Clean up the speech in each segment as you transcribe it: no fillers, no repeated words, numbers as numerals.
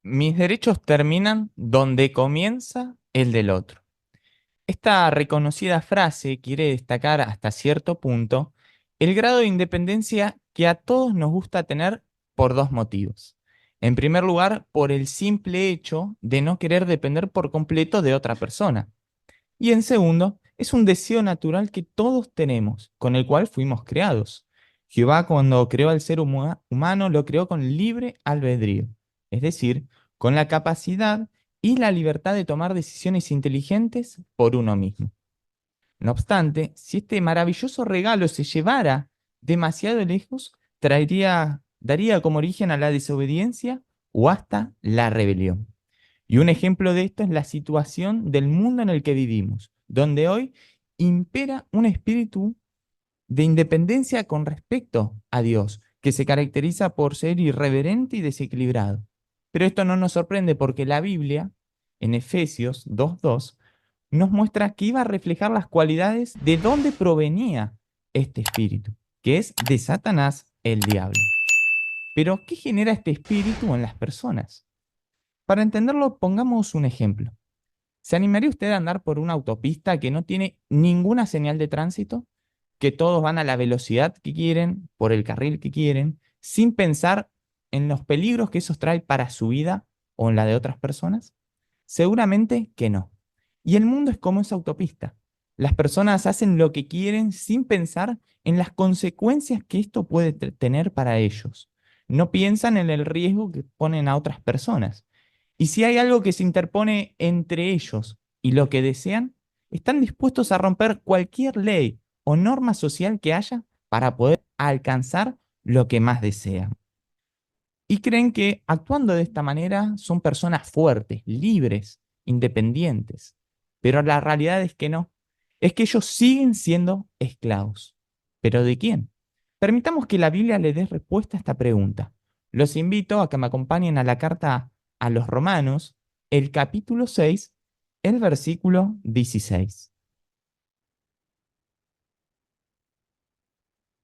Mis derechos terminan donde comienza el del otro. Esta reconocida frase quiere destacar hasta cierto punto el grado de independencia que a todos nos gusta tener por dos motivos. En primer lugar, por el simple hecho de no querer depender por completo de otra persona. Y en segundo, es un deseo natural que todos tenemos, con el cual fuimos creados. Jehová, cuando creó al ser humano, lo creó con libre albedrío, es decir, con la capacidad y la libertad de tomar decisiones inteligentes por uno mismo. No obstante, si este maravilloso regalo se llevara demasiado lejos, daría como origen a la desobediencia o hasta la rebelión. Y un ejemplo de esto es la situación del mundo en el que vivimos, donde hoy impera un espíritu de independencia con respecto a Dios, que se caracteriza por ser irreverente y desequilibrado. Pero esto no nos sorprende porque la Biblia, en Efesios 2:2, nos muestra que iba a reflejar las cualidades de dónde provenía este espíritu, que es de Satanás, el diablo. Pero, ¿qué genera este espíritu en las personas? Para entenderlo, pongamos un ejemplo. ¿Se animaría usted a andar por una autopista que no tiene ninguna señal de tránsito? Que todos van a la velocidad que quieren, por el carril que quieren, sin pensar en los peligros que eso trae para su vida o en la de otras personas? Seguramente que no. Y el mundo es como esa autopista. Las personas hacen lo que quieren sin pensar en las consecuencias que esto puede tener para ellos. No piensan en el riesgo que ponen a otras personas. Y si hay algo que se interpone entre ellos y lo que desean, están dispuestos a romper cualquier ley o norma social que haya para poder alcanzar lo que más desean. Y creen que actuando de esta manera son personas fuertes, libres, independientes. Pero la realidad es que no. Es que ellos siguen siendo esclavos. ¿Pero de quién? Permitamos que la Biblia le dé respuesta a esta pregunta. Los invito a que me acompañen a la carta a los Romanos, el capítulo 6, el versículo 16.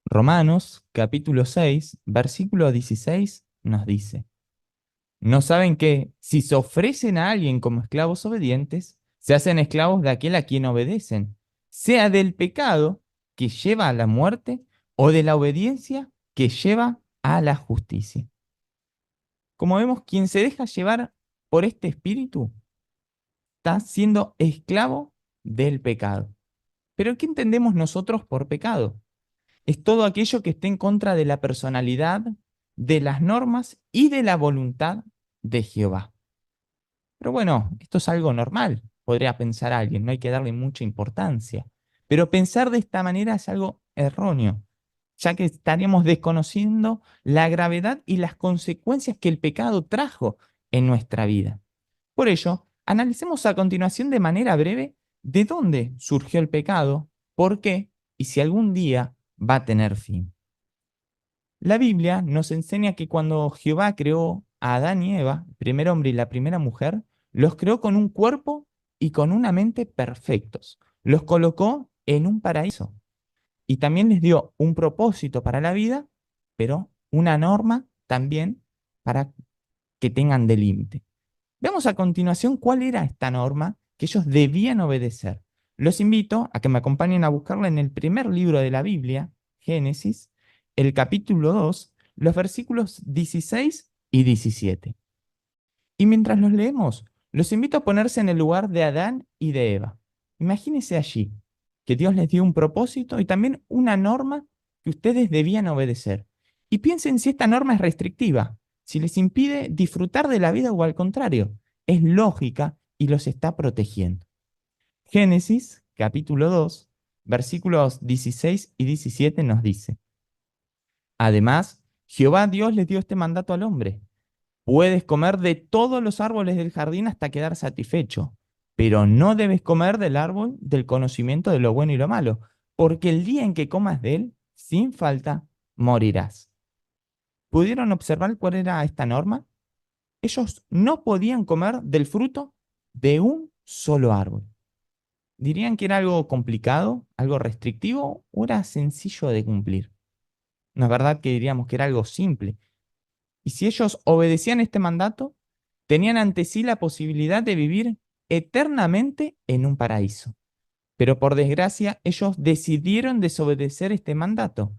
Romanos, capítulo 6, versículo 16 nos dice: ¿No saben que si se ofrecen a alguien como esclavos obedientes, se hacen esclavos de aquel a quien obedecen, sea del pecado que lleva a la muerte o de la obediencia que lleva a la justicia? Como vemos, quien se deja llevar por este espíritu está siendo esclavo del pecado. Pero ¿qué entendemos nosotros por pecado? Es todo aquello que esté en contra de la personalidad, de las normas y de la voluntad de Jehová. Pero bueno, esto es algo normal, podría pensar alguien, no hay que darle mucha importancia. Pero pensar de esta manera es algo erróneo, ya que estaríamos desconociendo la gravedad y las consecuencias que el pecado trajo en nuestra vida. Por ello, analicemos a continuación de manera breve de dónde surgió el pecado, por qué y si algún día va a tener fin. La Biblia nos enseña que cuando Jehová creó a Adán y Eva, el primer hombre y la primera mujer, los creó con un cuerpo y con una mente perfectos. Los colocó en un paraíso y también les dio un propósito para la vida, pero una norma también para que tengan de límite. Veamos a continuación cuál era esta norma que ellos debían obedecer. Los invito a que me acompañen a buscarla en el primer libro de la Biblia, Génesis, el capítulo 2, los versículos 16 y 17. Y mientras los leemos, los invito a ponerse en el lugar de Adán y de Eva. Imagínense allí que Dios les dio un propósito y también una norma que ustedes debían obedecer. Y piensen si esta norma es restrictiva, si les impide disfrutar de la vida o al contrario, es lógica y los está protegiendo. Génesis, capítulo 2, versículos 16 y 17 nos dice: Además, Jehová Dios les dio este mandato al hombre: puedes comer de todos los árboles del jardín hasta quedar satisfecho, pero no debes comer del árbol del conocimiento de lo bueno y lo malo, porque el día en que comas de él, sin falta, morirás. ¿Pudieron observar cuál era esta norma? Ellos no podían comer del fruto de un solo árbol. ¿Dirían que era algo complicado, algo restrictivo o era sencillo de cumplir? No es verdad que diríamos que era algo simple. Y si ellos obedecían este mandato, tenían ante sí la posibilidad de vivir eternamente en un paraíso. Pero por desgracia, ellos decidieron desobedecer este mandato,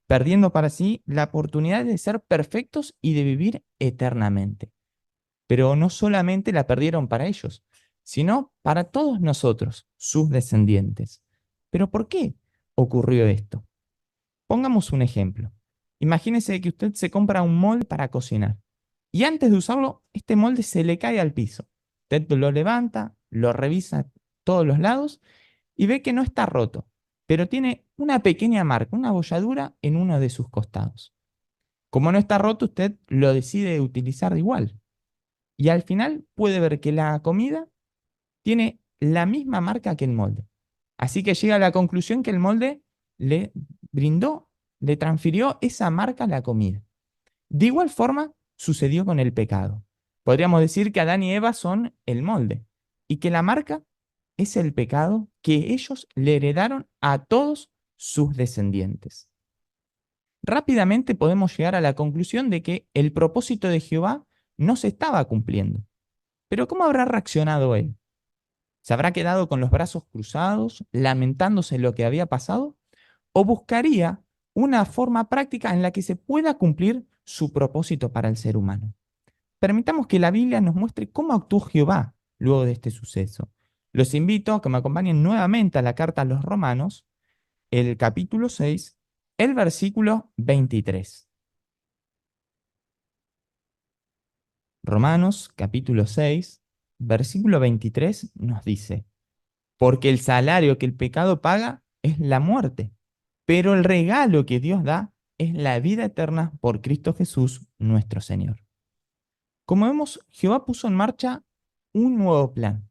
perdiendo para sí la oportunidad de ser perfectos y de vivir eternamente. Pero no solamente la perdieron para ellos, sino para todos nosotros, sus descendientes. ¿Pero por qué ocurrió esto? Pongamos un ejemplo. Imagínese que usted se compra un molde para cocinar y antes de usarlo, este molde se le cae al piso. Usted lo levanta, lo revisa todos los lados y ve que no está roto, pero tiene una pequeña marca, una bolladura en uno de sus costados. Como no está roto, usted lo decide utilizar de igual. Y al final puede ver que la comida tiene la misma marca que el molde. Así que llega a la conclusión que el molde le brindó, le transfirió esa marca a la comida. De igual forma, sucedió con el pecado. Podríamos decir que Adán y Eva son el molde y que la marca es el pecado que ellos le heredaron a todos sus descendientes. Rápidamente podemos llegar a la conclusión de que el propósito de Jehová no se estaba cumpliendo. Pero ¿cómo habrá reaccionado él? ¿Se habrá quedado con los brazos cruzados, lamentándose lo que había pasado? ¿O buscaría una forma práctica en la que se pueda cumplir su propósito para el ser humano? Permitamos que la Biblia nos muestre cómo actuó Jehová luego de este suceso. Los invito a que me acompañen nuevamente a la carta a los Romanos, el capítulo 6, el versículo 23. Romanos, capítulo 6, versículo 23 nos dice: porque el salario que el pecado paga es la muerte, pero el regalo que Dios da es la vida eterna por Cristo Jesús, nuestro Señor. Como vemos, Jehová puso en marcha un nuevo plan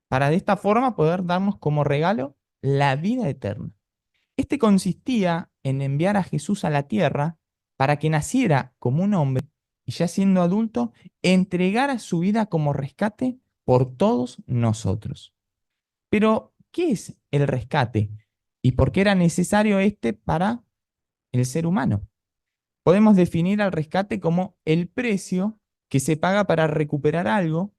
para de esta forma poder darnos como regalo la vida eterna. Este consistía en enviar a Jesús a la tierra para que naciera como un hombre y ya siendo adulto, entregara su vida como rescate por todos nosotros. Pero, ¿qué es el rescate? ¿Y por qué era necesario este para el ser humano? Podemos definir al rescate como el precio que se paga para recuperar algo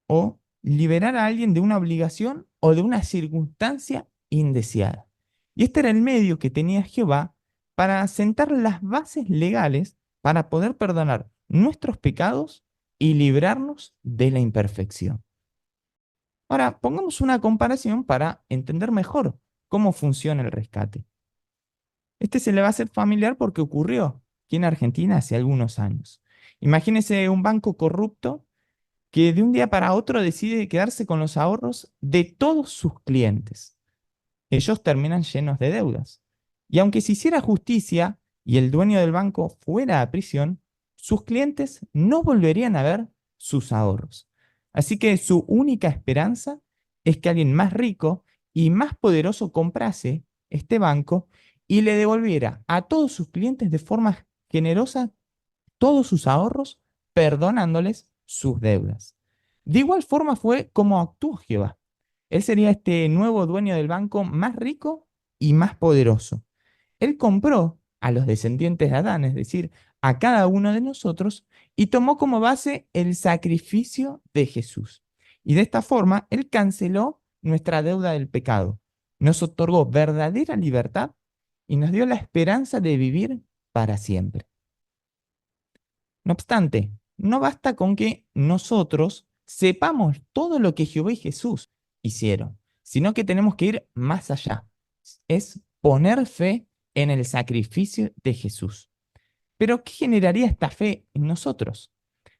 o liberar a alguien de una obligación o de una circunstancia indeseada. Y este era el medio que tenía Jehová para sentar las bases legales para poder perdonar nuestros pecados y librarnos de la imperfección. Ahora, pongamos una comparación para entender mejor cómo funciona el rescate. Este se le va a hacer familiar porque ocurrió aquí en Argentina hace algunos años. Imagínese un banco corrupto que de un día para otro decide quedarse con los ahorros de todos sus clientes. Ellos terminan llenos de deudas. Y aunque se hiciera justicia y el dueño del banco fuera a prisión, sus clientes no volverían a ver sus ahorros. Así que su única esperanza es que alguien más rico y más poderoso comprase este banco y le devolviera a todos sus clientes de forma generosa todos sus ahorros, perdonándoles sus deudas. De igual forma fue como actuó Jehová. Él sería este nuevo dueño del banco más rico y más poderoso. Él compró a los descendientes de Adán, es decir, a cada uno de nosotros, y tomó como base el sacrificio de Jesús. Y de esta forma, Él canceló nuestra deuda del pecado, nos otorgó verdadera libertad y nos dio la esperanza de vivir para siempre. No obstante, no basta con que nosotros sepamos todo lo que Jehová y Jesús hicieron, sino que tenemos que ir más allá. Es poner fe en el sacrificio de Jesús. Pero, ¿qué generaría esta fe en nosotros?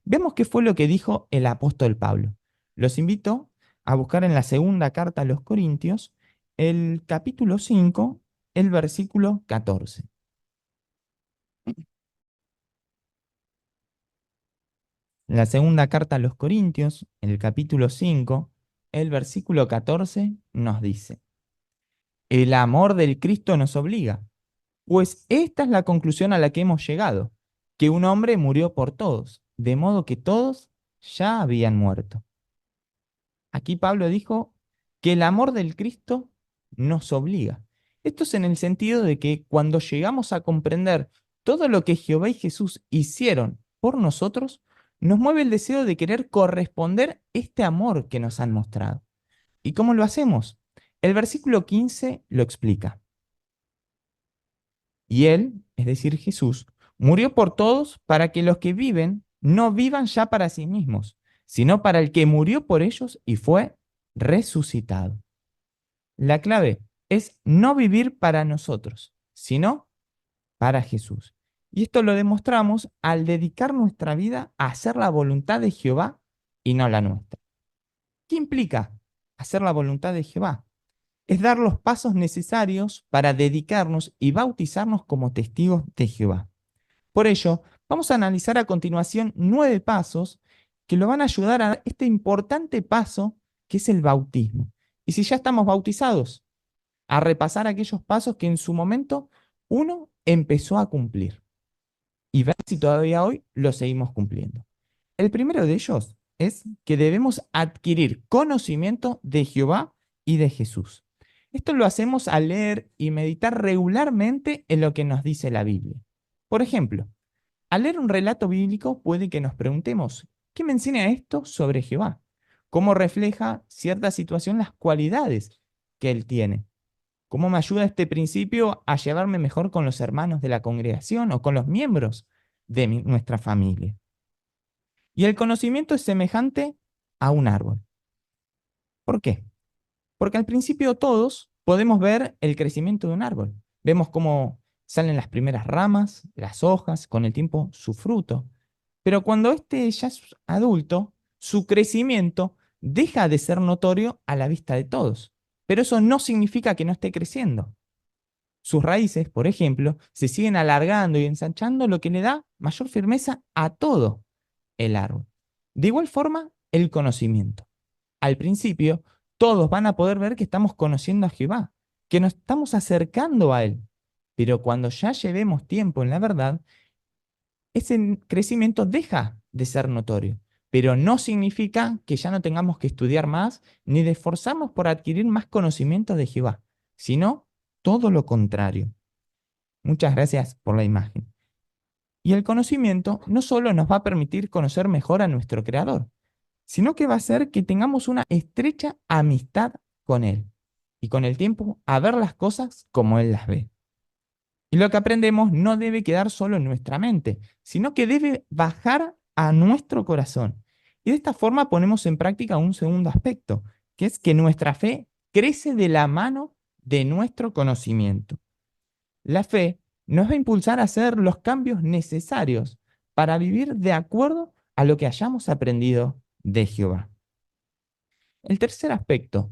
Vemos qué fue lo que dijo el apóstol Pablo. Los invito a buscar en la segunda carta a los Corintios, el capítulo 5, el versículo 14. En la segunda carta a los Corintios, en el capítulo 5, el versículo 14 nos dice: el amor del Cristo nos obliga, pues esta es la conclusión a la que hemos llegado, que un hombre murió por todos, de modo que todos ya habían muerto. Aquí Pablo dijo que el amor del Cristo nos obliga. Esto es en el sentido de que cuando llegamos a comprender todo lo que Jehová y Jesús hicieron por nosotros, nos mueve el deseo de querer corresponder este amor que nos han mostrado. ¿Y cómo lo hacemos? El versículo 15 lo explica. Y Él, es decir, Jesús, murió por todos para que los que viven no vivan ya para sí mismos, sino para el que murió por ellos y fue resucitado. La clave es no vivir para nosotros, sino para Jesús. Y esto lo demostramos al dedicar nuestra vida a hacer la voluntad de Jehová y no la nuestra. ¿Qué implica hacer la voluntad de Jehová? Es dar los pasos necesarios para dedicarnos y bautizarnos como testigos de Jehová. Por ello, vamos a analizar a continuación 9 pasos que lo van a ayudar a dar este importante paso que es el bautismo. Y si ya estamos bautizados, a repasar aquellos pasos que en su momento uno empezó a cumplir y ver si todavía hoy lo seguimos cumpliendo. El primero de ellos es que debemos adquirir conocimiento de Jehová y de Jesús. Esto lo hacemos al leer y meditar regularmente en lo que nos dice la Biblia. Por ejemplo, al leer un relato bíblico puede que nos preguntemos, ¿qué me enseña esto sobre Jehová? ¿Cómo refleja cierta situación las cualidades que él tiene? ¿Cómo me ayuda este principio a llevarme mejor con los hermanos de la congregación o con los miembros de nuestra familia? Y el conocimiento es semejante a un árbol. ¿Por qué? Porque al principio todos podemos ver el crecimiento de un árbol. Vemos cómo salen las primeras ramas, las hojas, con el tiempo su fruto. Pero cuando este ya es adulto, su crecimiento deja de ser notorio a la vista de todos. Pero eso no significa que no esté creciendo. Sus raíces, por ejemplo, se siguen alargando y ensanchando, lo que le da mayor firmeza a todo el árbol. De igual forma, el conocimiento. Al principio, todos van a poder ver que estamos conociendo a Jehová, que nos estamos acercando a Él. Pero cuando ya llevemos tiempo en la verdad, ese crecimiento deja de ser notorio. Pero no significa que ya no tengamos que estudiar más ni de esforzarnos por adquirir más conocimiento de Jehová, sino todo lo contrario. Muchas gracias por la imagen. Y el conocimiento no solo nos va a permitir conocer mejor a nuestro Creador, sino que va a hacer que tengamos una estrecha amistad con Él y con el tiempo a ver las cosas como Él las ve. Y lo que aprendemos no debe quedar solo en nuestra mente, sino que debe bajar a nuestro corazón. Y de esta forma ponemos en práctica un segundo aspecto, que es que nuestra fe crece de la mano de nuestro conocimiento. La fe nos va a impulsar a hacer los cambios necesarios para vivir de acuerdo a lo que hayamos aprendido de Jehová. El tercer aspecto,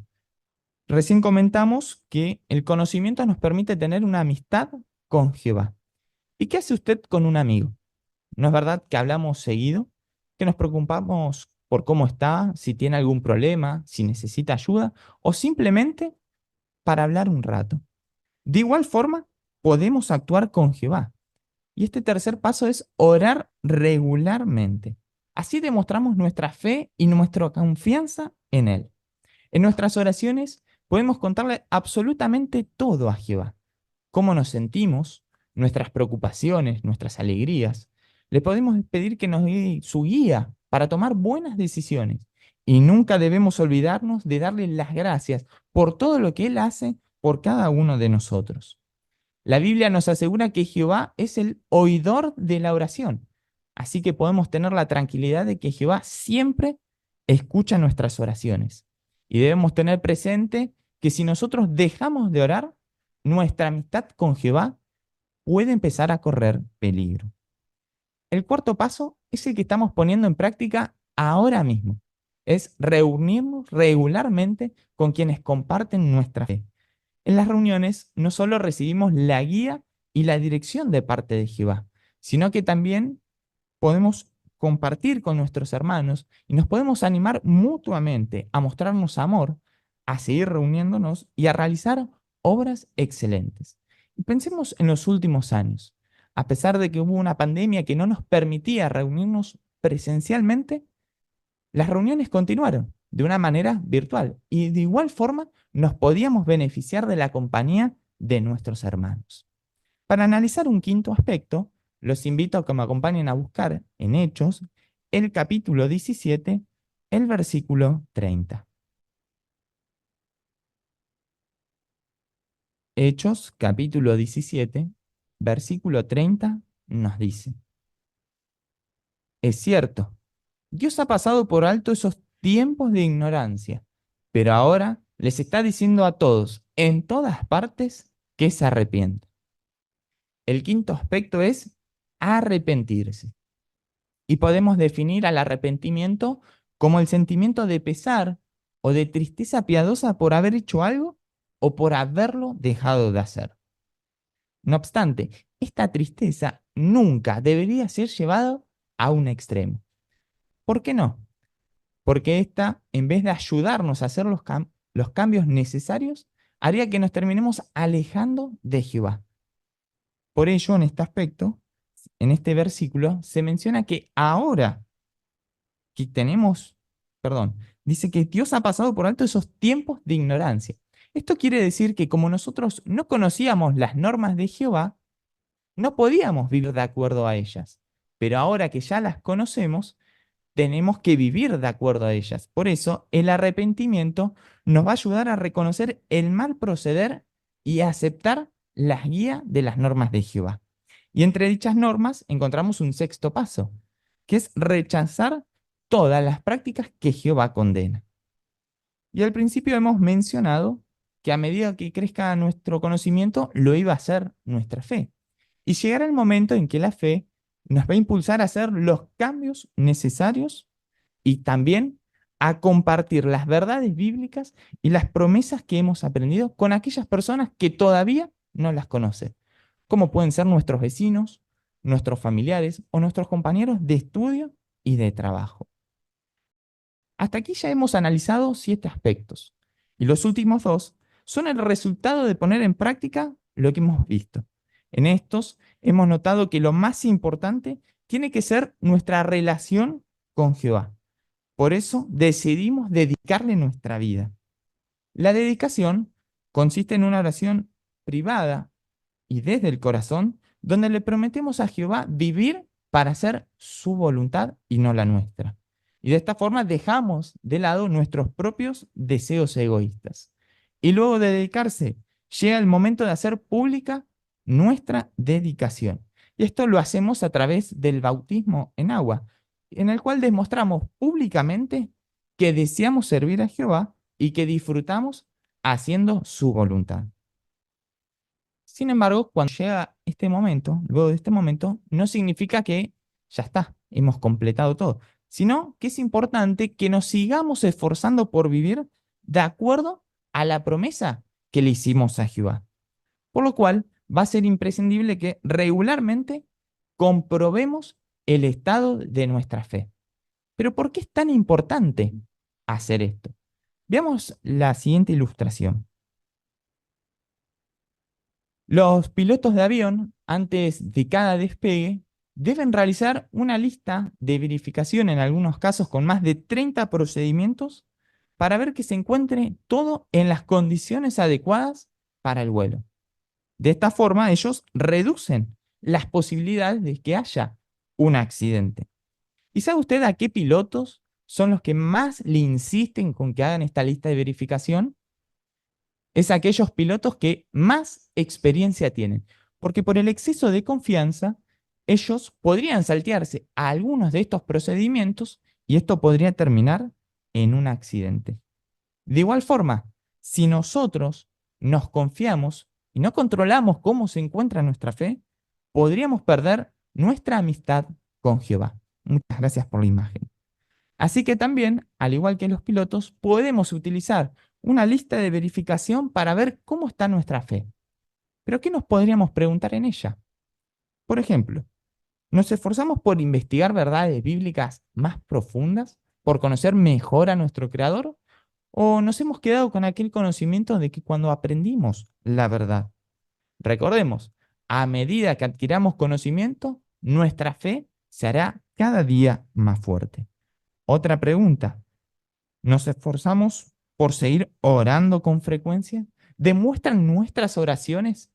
recién comentamos que el conocimiento nos permite tener una amistad con Jehová. ¿Y qué hace usted con un amigo? ¿No es verdad que hablamos seguido? ¿Que nos preocupamos por cómo está, si tiene algún problema, si necesita ayuda o simplemente para hablar un rato? De igual forma, podemos actuar con Jehová. Y este tercer paso es orar regularmente. Así demostramos nuestra fe y nuestra confianza en Él. En nuestras oraciones podemos contarle absolutamente todo a Jehová. Cómo nos sentimos, nuestras preocupaciones, nuestras alegrías. Le podemos pedir que nos dé su guía para tomar buenas decisiones. Y nunca debemos olvidarnos de darle las gracias por todo lo que Él hace por cada uno de nosotros. La Biblia nos asegura que Jehová es el oidor de la oración. Así que podemos tener la tranquilidad de que Jehová siempre escucha nuestras oraciones. Y debemos tener presente que si nosotros dejamos de orar, nuestra amistad con Jehová puede empezar a correr peligro. El cuarto paso es el que estamos poniendo en práctica ahora mismo. Es reunirnos regularmente con quienes comparten nuestra fe. En las reuniones no solo recibimos la guía y la dirección de parte de Jehová, sino que también podemos compartir con nuestros hermanos y nos podemos animar mutuamente a mostrarnos amor, a seguir reuniéndonos y a realizar obras excelentes. Y pensemos en los últimos años. A pesar de que hubo una pandemia que no nos permitía reunirnos presencialmente, las reuniones continuaron de una manera virtual y de igual forma nos podíamos beneficiar de la compañía de nuestros hermanos. Para analizar un quinto aspecto, los invito a que me acompañen a buscar en Hechos el capítulo 17, el versículo 30. Hechos, capítulo 17, versículo 30, nos dice: es cierto, Dios ha pasado por alto esos tiempos de ignorancia, pero ahora les está diciendo a todos, en todas partes, que se arrepientan. El quinto aspecto es arrepentirse. Y podemos definir al arrepentimiento como el sentimiento de pesar o de tristeza piadosa por haber hecho algo o por haberlo dejado de hacer. No obstante, esta tristeza nunca debería ser llevada a un extremo. ¿Por qué no? Porque esta, en vez de ayudarnos a hacer los cambios necesarios, haría que nos terminemos alejando de Jehová. Por ello, en este aspecto, en este versículo, se menciona que ahora que tenemos, perdón, dice que Dios ha pasado por alto esos tiempos de ignorancia. Esto quiere decir que como nosotros no conocíamos las normas de Jehová, no podíamos vivir de acuerdo a ellas. Pero ahora que ya las conocemos, tenemos que vivir de acuerdo a ellas. Por eso, el arrepentimiento nos va a ayudar a reconocer el mal proceder y a aceptar las guías de las normas de Jehová. Y entre dichas normas encontramos un sexto paso, que es rechazar todas las prácticas que Jehová condena. Y al principio hemos mencionado que a medida que crezca nuestro conocimiento, lo iba a ser nuestra fe. Y llegará el momento en que la fe nos va a impulsar a hacer los cambios necesarios y también a compartir las verdades bíblicas y las promesas que hemos aprendido con aquellas personas que todavía no las conocen, como pueden ser nuestros vecinos, nuestros familiares o nuestros compañeros de estudio y de trabajo. Hasta aquí ya hemos analizado 7 aspectos, y los últimos 2 son el resultado de poner en práctica lo que hemos visto. En estos hemos notado que lo más importante tiene que ser nuestra relación con Jehová. Por eso decidimos dedicarle nuestra vida. La dedicación consiste en una oración privada y desde el corazón, donde le prometemos a Jehová vivir para hacer su voluntad y no la nuestra. Y de esta forma dejamos de lado nuestros propios deseos egoístas. Y luego de dedicarse, llega el momento de hacer pública nuestra dedicación. Y esto lo hacemos a través del bautismo en agua, en el cual demostramos públicamente que deseamos servir a Jehová y que disfrutamos haciendo su voluntad. Sin embargo, cuando llega este momento, luego de este momento, no significa que ya está, hemos completado todo, sino que es importante que nos sigamos esforzando por vivir de acuerdo a la promesa que le hicimos a Jehová. Por lo cual, va a ser imprescindible que regularmente comprobemos el estado de nuestra fe. Pero ¿por qué es tan importante hacer esto? Veamos la siguiente ilustración. Los pilotos de avión, antes de cada despegue, deben realizar una lista de verificación, en algunos casos con más de 30 procedimientos, para ver que se encuentre todo en las condiciones adecuadas para el vuelo. De esta forma, ellos reducen las posibilidades de que haya un accidente. ¿Y sabe usted a qué pilotos son los que más le insisten con que hagan esta lista de verificación? Es aquellos pilotos que más experiencia tienen, porque por el exceso de confianza, ellos podrían saltearse a algunos de estos procedimientos y esto podría terminar en un accidente. De igual forma, si nosotros nos confiamos y no controlamos cómo se encuentra nuestra fe, podríamos perder nuestra amistad con Jehová. Muchas gracias por la imagen. Así que también, al igual que los pilotos, podemos utilizar una lista de verificación para ver cómo está nuestra fe. Pero ¿qué nos podríamos preguntar en ella? Por ejemplo, ¿nos esforzamos por investigar verdades bíblicas más profundas, por conocer mejor a nuestro Creador? ¿O nos hemos quedado con aquel conocimiento de que cuando aprendimos la verdad? Recordemos, a medida que adquiramos conocimiento, nuestra fe se hará cada día más fuerte. Otra pregunta, ¿nos esforzamos por seguir orando con frecuencia? ¿Demuestran nuestras oraciones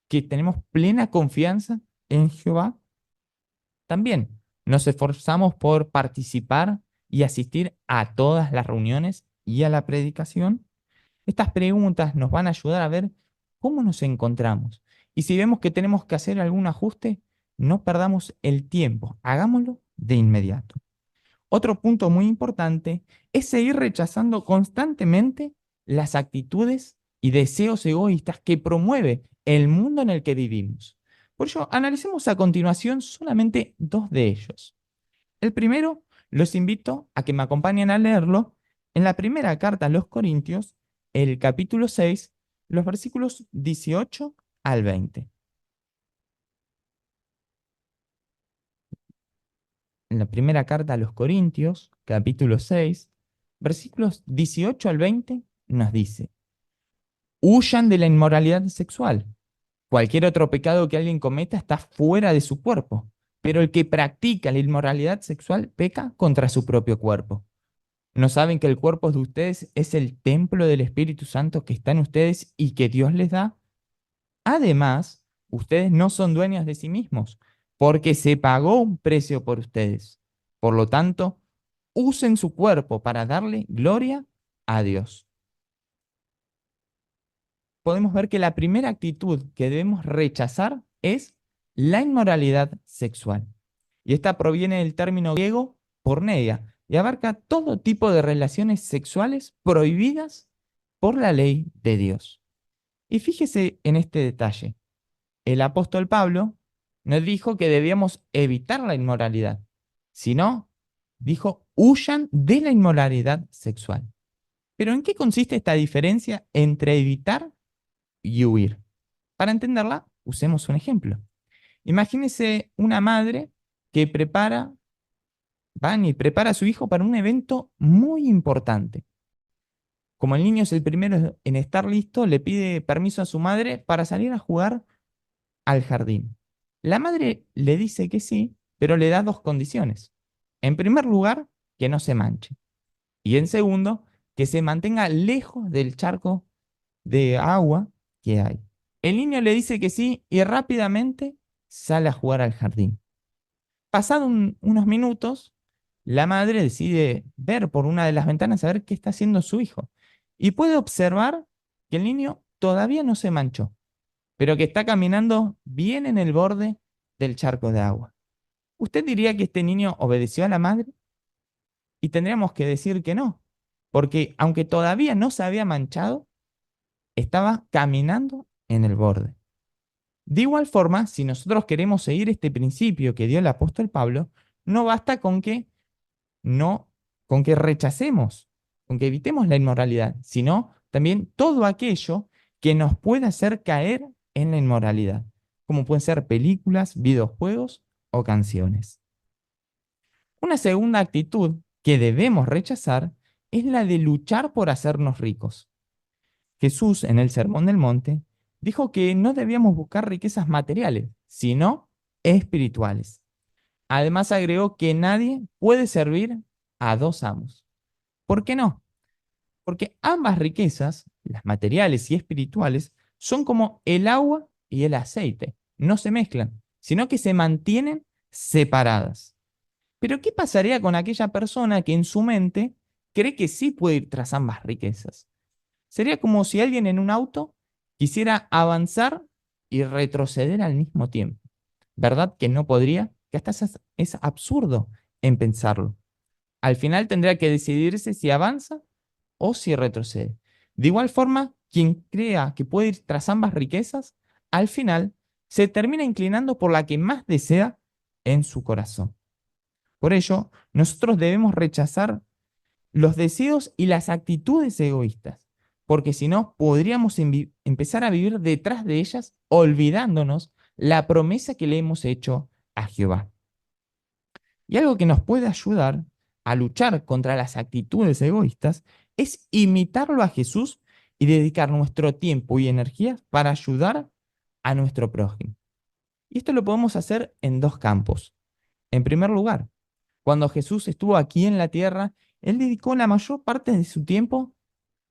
que tenemos plena confianza en Jehová? También, Nos esforzamos por participar y asistir a todas las reuniones y a la predicación. Estas preguntas nos van a ayudar a ver cómo nos encontramos. Y si vemos que tenemos que hacer algún ajuste, no perdamos el tiempo, hagámoslo de inmediato. Otro punto muy importante es seguir rechazando constantemente las actitudes y deseos egoístas que promueve el mundo en el que vivimos. Por ello, analicemos a continuación solamente dos de ellos. El primero, los invito a que me acompañen a leerlo en la primera carta a los Corintios, el capítulo 6, los versículos 18 al 20. En la primera carta a los Corintios, capítulo 6, versículos 18 al 20, nos dice: huyan de la inmoralidad sexual. Cualquier otro pecado que alguien cometa está fuera de su cuerpo, pero el que practica la inmoralidad sexual peca contra su propio cuerpo. ¿No saben que el cuerpo de ustedes es el templo del Espíritu Santo que está en ustedes y que Dios les da? Además, ustedes no son dueños de sí mismos, porque se pagó un precio por ustedes. Por lo tanto, usen su cuerpo para darle gloria a Dios. Podemos ver que la primera actitud que debemos rechazar es la inmoralidad sexual. Y esta proviene del término griego porneia y abarca todo tipo de relaciones sexuales prohibidas por la ley de Dios. Y fíjese en este detalle. El apóstol Pablo nos dijo que debíamos evitar la inmoralidad, sino dijo, huyan de la inmoralidad sexual. Pero ¿en qué consiste esta diferencia entre evitar y huir? Para entenderla, usemos un ejemplo. Imagínese una madre que prepara a su hijo para un evento muy importante. Como el niño es el primero en estar listo, le pide permiso a su madre para salir a jugar al jardín. La madre le dice que sí, pero le da dos condiciones. En primer lugar, que no se manche. Y en segundo, que se mantenga lejos del charco de agua que hay. El niño le dice que sí y rápidamente sale a jugar al jardín. Pasado unos minutos, la madre decide ver por una de las ventanas a ver qué está haciendo su hijo. Y puede observar que el niño todavía no se manchó, pero que está caminando bien en el borde del charco de agua. ¿Usted diría que este niño obedeció a la madre? Y tendríamos que decir que no, porque aunque todavía no se había manchado, estaba caminando en el borde. De igual forma, si nosotros queremos seguir este principio que dio el apóstol Pablo, no basta no, con que rechacemos, con que evitemos la inmoralidad, sino también todo aquello que nos pueda hacer caer en la inmoralidad, como pueden ser películas, videojuegos o canciones. Una segunda actitud que debemos rechazar es la de luchar por hacernos ricos. Jesús, en el Sermón del Monte, dijo que no debíamos buscar riquezas materiales, sino espirituales. Además agregó que nadie puede servir a dos amos. ¿Por qué no? Porque ambas riquezas, las materiales y espirituales, son como el agua y el aceite. No se mezclan, sino que se mantienen separadas. Pero ¿qué pasaría con aquella persona que en su mente cree que sí puede ir tras ambas riquezas? Sería como si alguien en un auto quisiera avanzar y retroceder al mismo tiempo. ¿Verdad que no podría? Que hasta es absurdo en pensarlo. Al final tendría que decidirse si avanza o si retrocede. De igual forma, quien crea que puede ir tras ambas riquezas, al final se termina inclinando por la que más desea en su corazón. Por ello, nosotros debemos rechazar los deseos y las actitudes egoístas, porque si no, podríamos empezar a vivir detrás de ellas, olvidándonos la promesa que le hemos hecho a Jehová. Y algo que nos puede ayudar a luchar contra las actitudes egoístas es imitarlo a Jesús y dedicar nuestro tiempo y energía para ayudar a nuestro prójimo. Y esto lo podemos hacer en dos campos. En primer lugar, cuando Jesús estuvo aquí en la tierra, él dedicó la mayor parte de su tiempo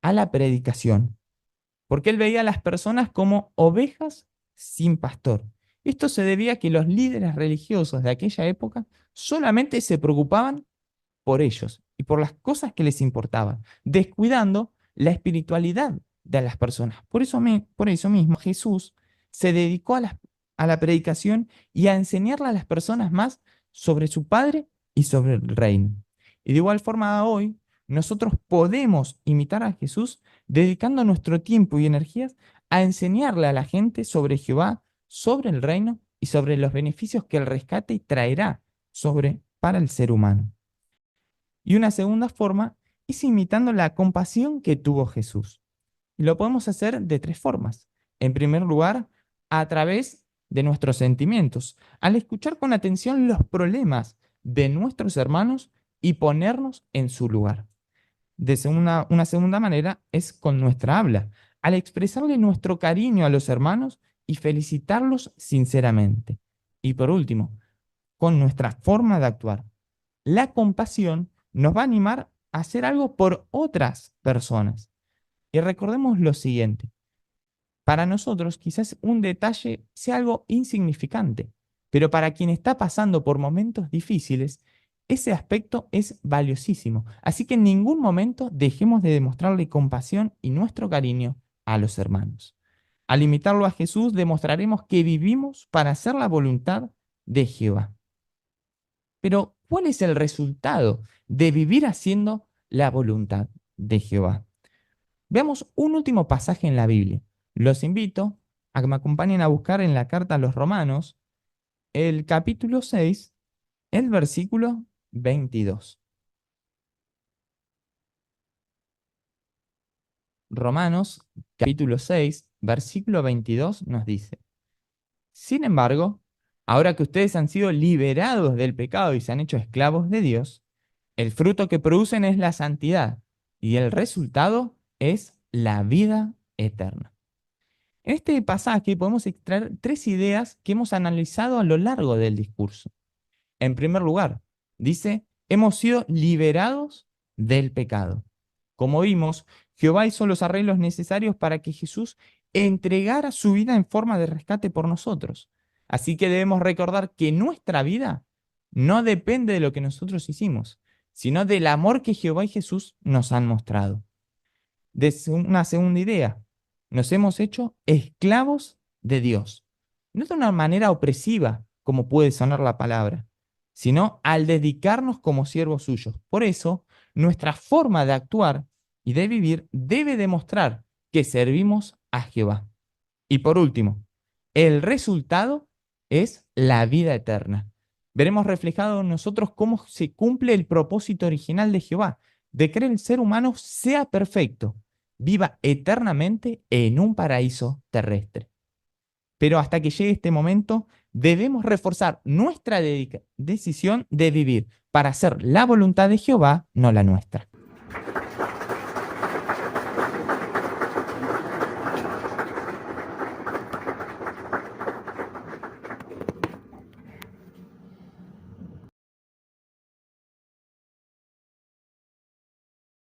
a la predicación, porque él veía a las personas como ovejas sin pastor Esto se debía a que los líderes religiosos de aquella época solamente se preocupaban por ellos y por las cosas que les importaban, descuidando la espiritualidad de las personas. Por eso mismo Jesús se dedicó a la predicación y a enseñarle a las personas más sobre su Padre y sobre el reino. Y de igual forma hoy nosotros podemos imitar a Jesús dedicando nuestro tiempo y energías a enseñarle a la gente sobre Jehová, sobre el reino y sobre los beneficios que el rescate traerá para el ser humano. Y una segunda forma es imitando la compasión que tuvo Jesús. Y lo podemos hacer de tres formas. En primer lugar, a través de nuestros sentimientos, al escuchar con atención los problemas de nuestros hermanos y ponernos en su lugar. Una segunda manera es con nuestra habla, al expresarle nuestro cariño a los hermanos y felicitarlos sinceramente. Y por último, con nuestra forma de actuar. La compasión nos va a animar a hacer algo por otras personas. Y recordemos lo siguiente, para nosotros quizás un detalle sea algo insignificante, pero para quien está pasando por momentos difíciles, ese aspecto es valiosísimo. Así que en ningún momento dejemos de demostrarle compasión y nuestro cariño a los hermanos. Al imitarlo a Jesús, demostraremos que vivimos para hacer la voluntad de Jehová. Pero, ¿cuál es el resultado de vivir haciendo la voluntad de Jehová? Veamos un último pasaje en la Biblia. Los invito a que me acompañen a buscar en la carta a los Romanos, el capítulo 6, el versículo 22. Romanos, capítulo 6, versículo 22 nos dice: Sin embargo, ahora que ustedes han sido liberados del pecado y se han hecho esclavos de Dios, el fruto que producen es la santidad y el resultado es la vida eterna. En este pasaje podemos extraer tres ideas que hemos analizado a lo largo del discurso. En primer lugar, dice, hemos sido liberados del pecado. Como vimos, Jehová hizo los arreglos necesarios para que Jesús entregara su vida en forma de rescate por nosotros. Así que debemos recordar que nuestra vida no depende de lo que nosotros hicimos, sino del amor que Jehová y Jesús nos han mostrado. Una segunda idea, nos hemos hecho esclavos de Dios. No de una manera opresiva, como puede sonar la palabra, sino al dedicarnos como siervos suyos. Por eso, nuestra forma de actuar y de vivir debe demostrar que servimos a Jehová. Y por último, el resultado es la vida eterna. Veremos reflejado en nosotros cómo se cumple el propósito original de Jehová, de que el ser humano sea perfecto, viva eternamente en un paraíso terrestre. Pero hasta que llegue este momento, debemos reforzar nuestra decisión de vivir para hacer la voluntad de Jehová, no la nuestra.